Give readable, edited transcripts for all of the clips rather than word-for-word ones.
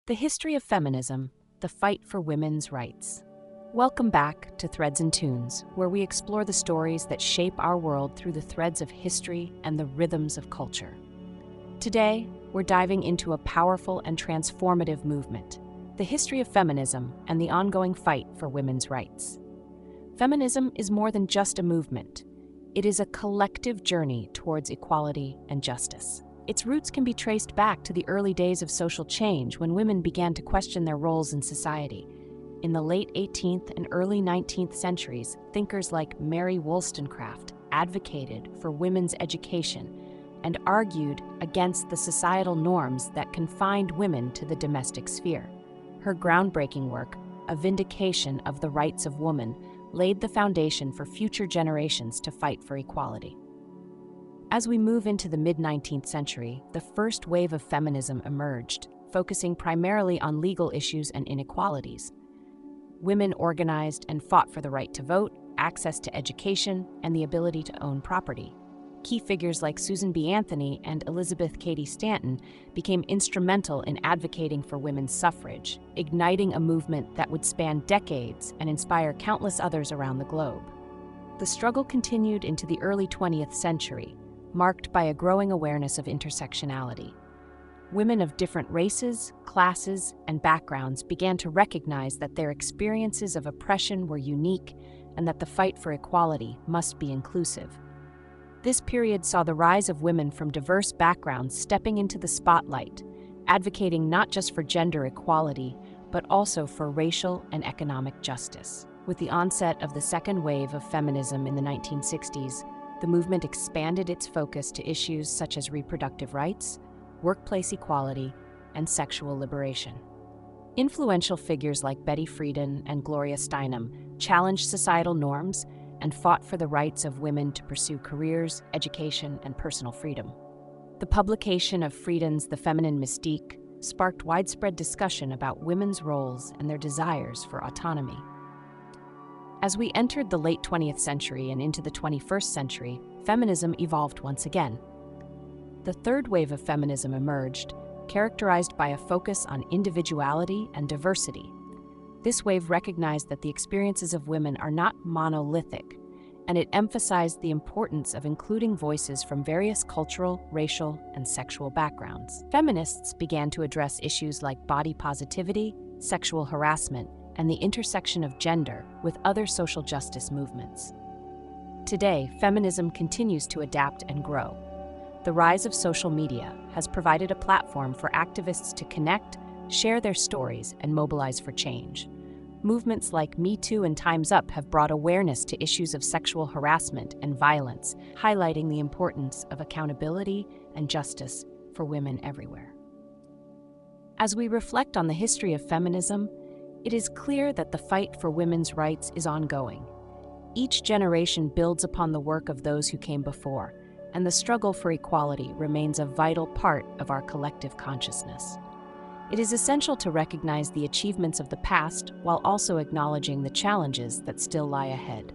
The history of feminism, the fight for women's rights. Welcome back to Threads and Tunes, where we explore the stories that shape our world through the threads of history and the rhythms of culture. Today, we're diving into a powerful and transformative movement, the history of feminism and the ongoing fight for women's rights. Feminism is more than just a movement. It is a collective journey towards equality and justice. Its roots can be traced back to the early days of social change when women began to question their roles in society. In the late 18th and early 19th centuries, thinkers like Mary Wollstonecraft advocated for women's education and argued against the societal norms that confined women to the domestic sphere. Her groundbreaking work, A Vindication of the Rights of Woman, laid the foundation for future generations to fight for equality. As we move into the mid-19th century, the first wave of feminism emerged, focusing primarily on legal issues and inequalities. Women organized and fought for the right to vote, access to education, and the ability to own property. Key figures like Susan B. Anthony and Elizabeth Cady Stanton became instrumental in advocating for women's suffrage, igniting a movement that would span decades and inspire countless others around the globe. The struggle continued into the early 20th century, marked by a growing awareness of intersectionality. Women of different races, classes, and backgrounds began to recognize that their experiences of oppression were unique and that the fight for equality must be inclusive. This period saw the rise of women from diverse backgrounds stepping into the spotlight, advocating not just for gender equality, but also for racial and economic justice. With the onset of the second wave of feminism in the 1960s, the movement expanded its focus to issues such as reproductive rights, workplace equality, and sexual liberation. Influential figures like Betty Friedan and Gloria Steinem challenged societal norms and fought for the rights of women to pursue careers, education, and personal freedom. The publication of Friedan's The Feminine Mystique sparked widespread discussion about women's roles and their desires for autonomy. As we entered the late 20th century and into the 21st century, feminism evolved once again. The third wave of feminism emerged, characterized by a focus on individuality and diversity. This wave recognized that the experiences of women are not monolithic, and it emphasized the importance of including voices from various cultural, racial, and sexual backgrounds. Feminists began to address issues like body positivity, sexual harassment, and the intersection of gender with other social justice movements. Today, feminism continues to adapt and grow. The rise of social media has provided a platform for activists to connect, share their stories, and mobilize for change. Movements like Me Too and Time's Up have brought awareness to issues of sexual harassment and violence, highlighting the importance of accountability and justice for women everywhere. As we reflect on the history of feminism, it is clear that the fight for women's rights is ongoing. Each generation builds upon the work of those who came before, and the struggle for equality remains a vital part of our collective consciousness. It is essential to recognize the achievements of the past while also acknowledging the challenges that still lie ahead.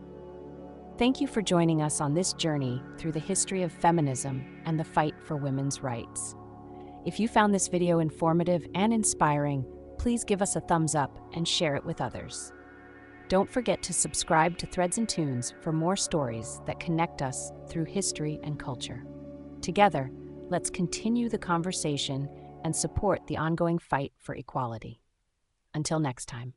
Thank you for joining us on this journey through the history of feminism and the fight for women's rights. If you found this video informative and inspiring, please give us a thumbs up and share it with others. Don't forget to subscribe to Threads and Tunes for more stories that connect us through history and culture. Together, let's continue the conversation and support the ongoing fight for equality. Until next time.